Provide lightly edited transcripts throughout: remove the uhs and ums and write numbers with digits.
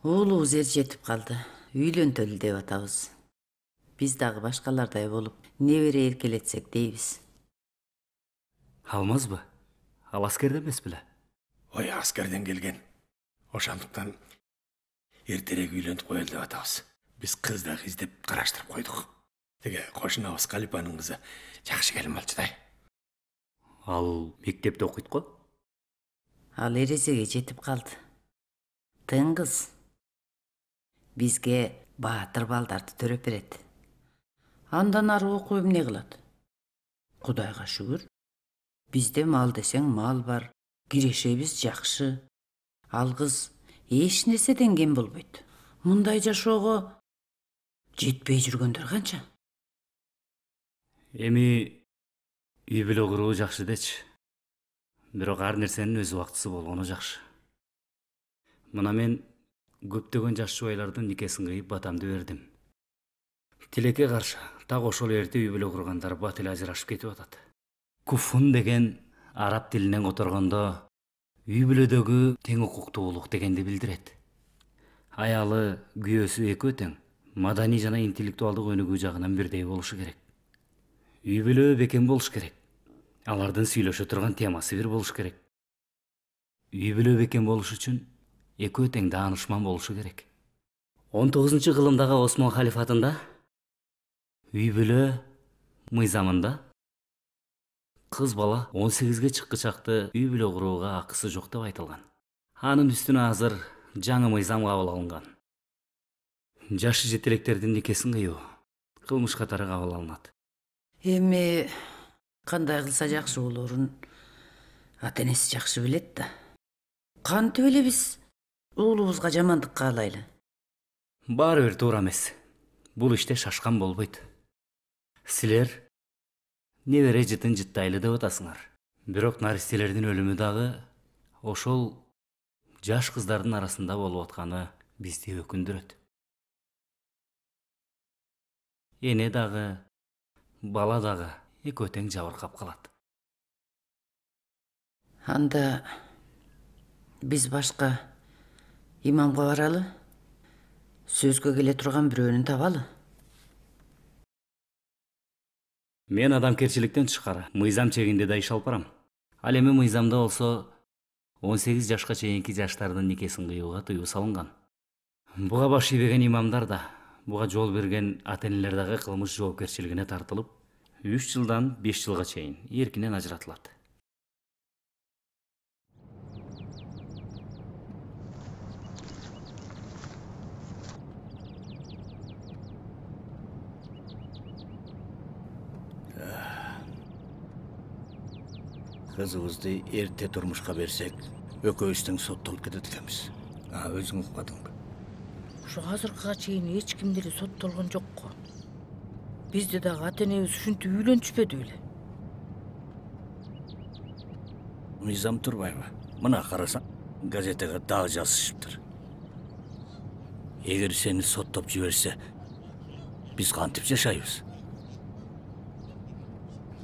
Уулубуз жетип калды. Үйлөнтөлү деп атабыз. Биз дагы башкалардай болуп, небере эркелетсек дейбиз. Алмазбы? Ал аскерде эмес беле? Ой, аскерден келген. Ошондуктан эртерээк үйлөнүп коелу деп атабыз. Биз кыз дагы издеп караштырып койдук. Теге кошунабыз Калипанын кызы жакшы келин болчу да. Ал мектепте окуйт го? Ал эрезеге жетип калды. Тың кыз. Бизге баатыр балдарды төрөп берет. Андан ары окуу эмне кылат? Кудайга шүгүр. Бизде мал десең мал бар, кирешебиз жакшы. Ал кыз эч нерседен кем болбойт. Мындай жашоого жетпей жүргөндөр канча? Эми үй бүлө куруу жакшы дечи. Бирок ар нерсенин өз убактысы болгону жакшы. Мына мен көптөгөн жаш жубайлардын никесин кыйып батамды бердим. Тилекке каршы, так ошол эрте үй бүлө кургандар бат эле ажырашып кетип атат. Куфун деген араб тилинен которгондо үй бүлөдөгү тең укуктуулук дегенди билдирет. Аялы, күйөөсү экөө тең, маданий жана интеллектуалдык өнүгүү жагынан бирдей болушу керек. Үй бүлө бекем болуш керек. Алардын сүйлөшө турган темасы бир болуш керек. Үй бүлө бекем болуш үчүн экөө тең даанышман болушу керек. 19-кылымдагы Осмон халифатында үй бүлө мыйзамында кыз бала 18-ге чыккычакты үй бүлө курууга акысы жок деп айтылган. Анын үстүнө азыр жаңы мыйзам кабыл алынган. Жашы жетелектердин никесин кыйуу кылмыш катары кабыл алынат. Эми кандай кылса жакшы болорун ата-энеси жакшы билет да. Кантип эле биз уулубузга жамандык каалайлы? Баары бир туура эмес. Бул иште шашкан болбойт. Силер небере жытын жыттайлы деп атасыңар. Бирок наристелердин өлүмү дагы ошол жаш кыздардын арасында болуп атканы бизди өкүндүрөт. Эне дагы, бала дагы экөө тең жабыркап калат. Анда биз башка имамга баралы, сөзгө келе турган бирөөнү табалы. Мен адамкерчиликтен тышкары мыйзам чегинде да иш алып барам. Ал эми мыйзамда болсо 18 жашка чейинки жаштардын никесин кыюуга тыюу салынган. Буга баш ийбеген имамдар да, буга жол берген ата-энелер дагы кылмыш жоопкерчилигине тартылып, 3 жылдан 5 жылга чейин эркинен ажыратылат. Кызыбызды эрте турмушка берсек, экөөбүз тең соттолуп кетет экенбиз. Өзүң укпадыңбы? Ушу азыркыга чейин эч ким деле соттолгон жокко. Бизде дагы ата-энебиз ушинтип үйлөнүшпөдү беле? Мыйзам турбайбы? Мына карасаң, газетеге дагы жазышыптыр. Эгер сени соттоп жиберсе, биз кантип жашайбыз?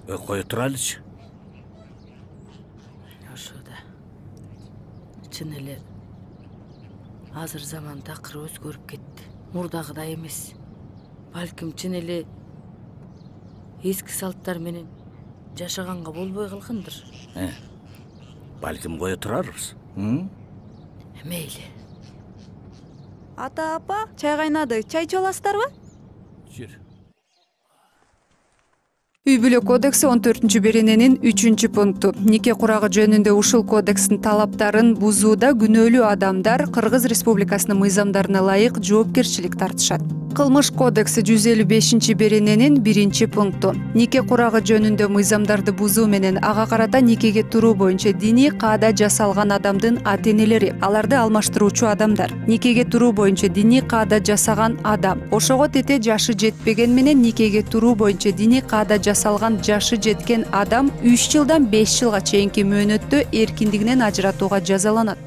Кое туралычы. Ошо да. Чын эле азыр заман такыр өзгөрүп кетти. Мурдагыдай эмес. Балким чын эле эски салттар менен жашаганга болбой калгандыр. Балким кое турарбыз. Мейли. Ата апа, чай кайнады. Чай ичип аласыздарбы? Жүр. Үй бүлө кодекси 14-берененин 3-пункту. Нике курагы жөнүндө ушул кодекстин талаптарын бузууда күнөөлүү адамдар Кыргыз Республикасынын мыйзамдарына ылайык жоопкерчилик тартышат. Кылмыш кодекси 155-берененин 1-пункту. Нике курагы жөнүндө мыйзамдарды бузуу менен ага карата никеге туруу боюнча диний каада жасалган адамдын ата-энелери, аларды алмаштыруучу адамдар. Никеге туруу боюнча диний каада жасаган адам, ошого тете жашы жетпеген менен никеге туруу боюнча диний каада жасалган жашы жеткен адам 3 жылдан 5 жылга чейинки мөөнөттө эркиндигинен ажыратууга жазаланат.